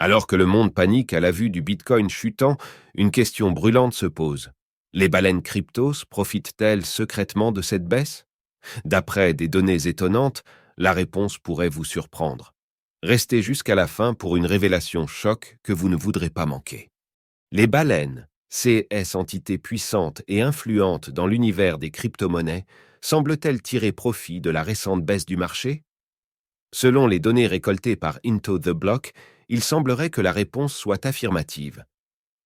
Alors que le monde panique à la vue du Bitcoin chutant, une question brûlante se pose. Les baleines cryptos profitent-elles secrètement de cette baisse? D'après des données étonnantes, la réponse pourrait vous surprendre. Restez jusqu'à la fin pour une révélation choc que vous ne voudrez pas manquer. Les baleines, CS entités puissantes et influentes dans l'univers des crypto-monnaies, semblent-elles tirer profit de la récente baisse du marché? Selon les données récoltées par Into the Block, il semblerait que la réponse soit affirmative.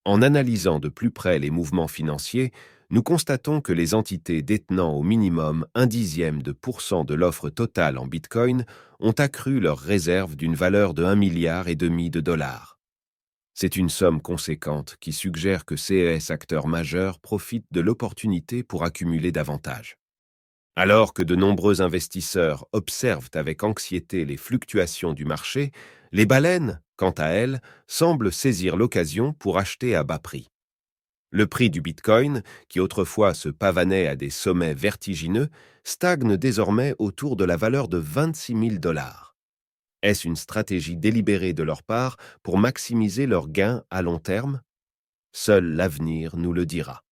En analysant de plus près les mouvements financiers, nous constatons que les entités détenant au minimum 0,1% de l'offre totale en Bitcoin ont accru leurs réserves d'une valeur de 1,5 milliard de dollars. C'est une somme conséquente qui suggère que ces acteurs majeurs profitent de l'opportunité pour accumuler davantage. Alors que de nombreux investisseurs observent avec anxiété les fluctuations du marché, les baleines, quant à elles, semblent saisir l'occasion pour acheter à bas prix. Le prix du Bitcoin, qui autrefois se pavanait à des sommets vertigineux, stagne désormais autour de la valeur de 26 000 dollars. Est-ce une stratégie délibérée de leur part pour maximiser leurs gains à long terme? Seul l'avenir nous le dira.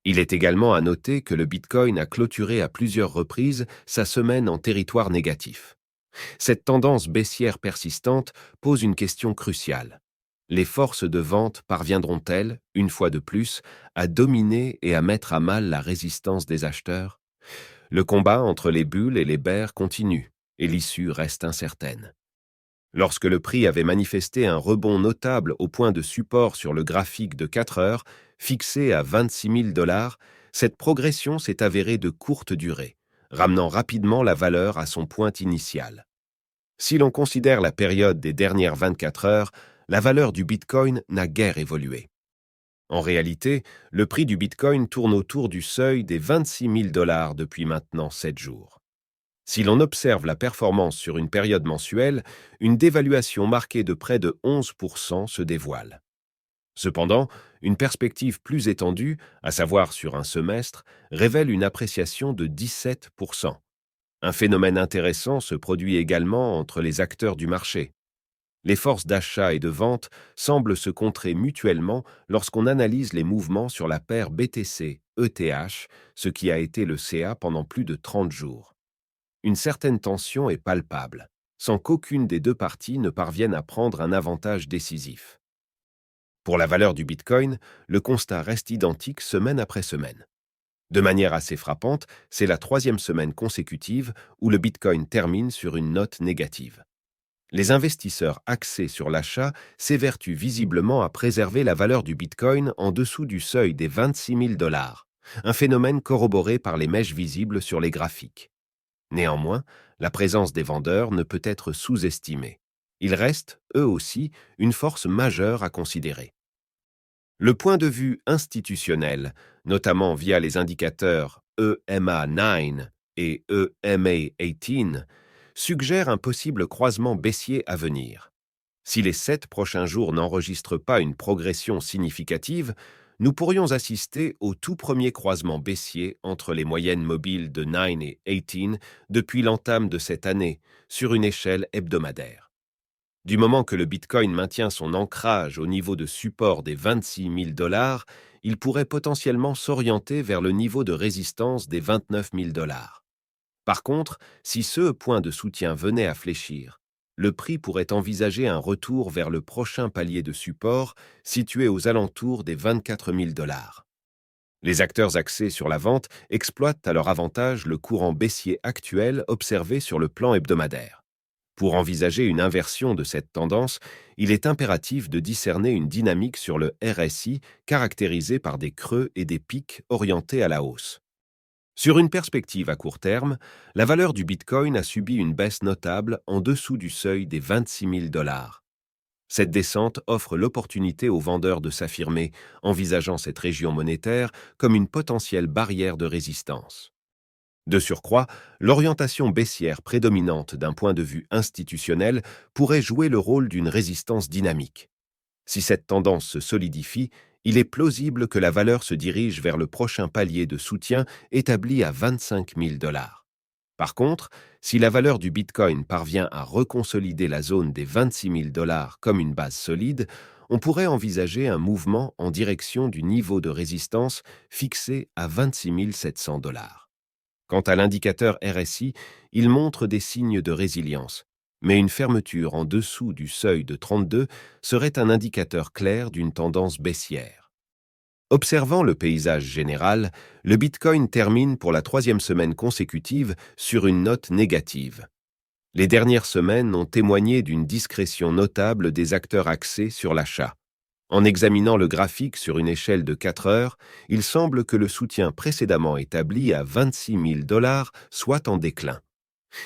Il est également à noter que le Bitcoin a clôturé à plusieurs reprises sa semaine en territoire négatif. Cette tendance baissière persistante pose une question cruciale. Les forces de vente parviendront-elles, une fois de plus, à dominer et à mettre à mal la résistance des acheteurs? Le combat entre les bulles et les bears continue, et l'issue reste incertaine. Lorsque le prix avait manifesté un rebond notable au point de support sur le graphique de 4 heures, fixé à 26 000 dollars, cette progression s'est avérée de courte durée, ramenant rapidement la valeur à son point initial. Si l'on considère la période des dernières 24 heures, la valeur du Bitcoin n'a guère évolué. En réalité, le prix du Bitcoin tourne autour du seuil des 26 000 dollars depuis maintenant 7 jours. Si l'on observe la performance sur une période mensuelle, une dévaluation marquée de près de 11% se dévoile. Cependant, une perspective plus étendue, à savoir sur un semestre, révèle une appréciation de 17%. Un phénomène intéressant se produit également entre les acteurs du marché. Les forces d'achat et de vente semblent se contrer mutuellement lorsqu'on analyse les mouvements sur la paire BTC-ETH, ce qui a été le CA pendant plus de 30 jours. Une certaine tension est palpable, sans qu'aucune des deux parties ne parvienne à prendre un avantage décisif. Pour la valeur du Bitcoin, le constat reste identique semaine après semaine. De manière assez frappante, c'est la 3e semaine consécutive où le Bitcoin termine sur une note négative. Les investisseurs axés sur l'achat s'évertuent visiblement à préserver la valeur du Bitcoin en dessous du seuil des 26 000 dollars, un phénomène corroboré par les mèches visibles sur les graphiques. Néanmoins, la présence des vendeurs ne peut être sous-estimée. Ils restent, eux aussi, une force majeure à considérer. Le point de vue institutionnel, notamment via les indicateurs EMA9 et EMA18, suggère un possible croisement baissier à venir. Si les 7 prochains jours n'enregistrent pas une progression significative, nous pourrions assister au tout premier croisement baissier entre les moyennes mobiles de 9 et 18 depuis l'entame de cette année, sur une échelle hebdomadaire. Du moment que le Bitcoin maintient son ancrage au niveau de support des 26 000 dollars, il pourrait potentiellement s'orienter vers le niveau de résistance des 29 000 dollars. Par contre, si ce point de soutien venait à fléchir, le prix pourrait envisager un retour vers le prochain palier de support situé aux alentours des 24 000 dollars. Les acteurs axés sur la vente exploitent à leur avantage le courant baissier actuel observé sur le plan hebdomadaire. Pour envisager une inversion de cette tendance, il est impératif de discerner une dynamique sur le RSI caractérisée par des creux et des pics orientés à la hausse. Sur une perspective à court terme, la valeur du Bitcoin a subi une baisse notable en dessous du seuil des 26 000 dollars. Cette descente offre l'opportunité aux vendeurs de s'affirmer, envisageant cette région monétaire comme une potentielle barrière de résistance. De surcroît, l'orientation baissière prédominante d'un point de vue institutionnel pourrait jouer le rôle d'une résistance dynamique. Si cette tendance se solidifie, il est plausible que la valeur se dirige vers le prochain palier de soutien établi à 25 000 dollars. Par contre, si la valeur du Bitcoin parvient à reconsolider la zone des 26 000 dollars comme une base solide, on pourrait envisager un mouvement en direction du niveau de résistance fixé à 26 700 dollars. Quant à l'indicateur RSI, il montre des signes de résilience, mais une fermeture en dessous du seuil de 32 serait un indicateur clair d'une tendance baissière. Observant le paysage général, le Bitcoin termine pour la troisième semaine consécutive sur une note négative. Les dernières semaines ont témoigné d'une discrétion notable des acteurs axés sur l'achat. En examinant le graphique sur une échelle de 4 heures, il semble que le soutien précédemment établi à 26 000 dollars soit en déclin.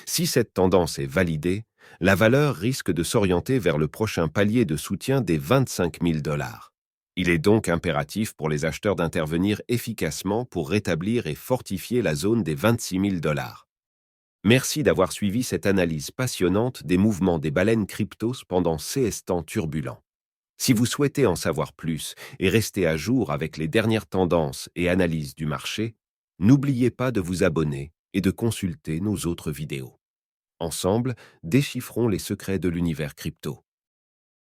Si cette tendance est validée, la valeur risque de s'orienter vers le prochain palier de soutien des 25 000 dollars. Il est donc impératif pour les acheteurs d'intervenir efficacement pour rétablir et fortifier la zone des 26 000 dollars. Merci d'avoir suivi cette analyse passionnante des mouvements des baleines cryptos pendant ces temps turbulents. Si vous souhaitez en savoir plus et rester à jour avec les dernières tendances et analyses du marché, n'oubliez pas de vous abonner et de consulter nos autres vidéos. Ensemble, déchiffrons les secrets de l'univers crypto.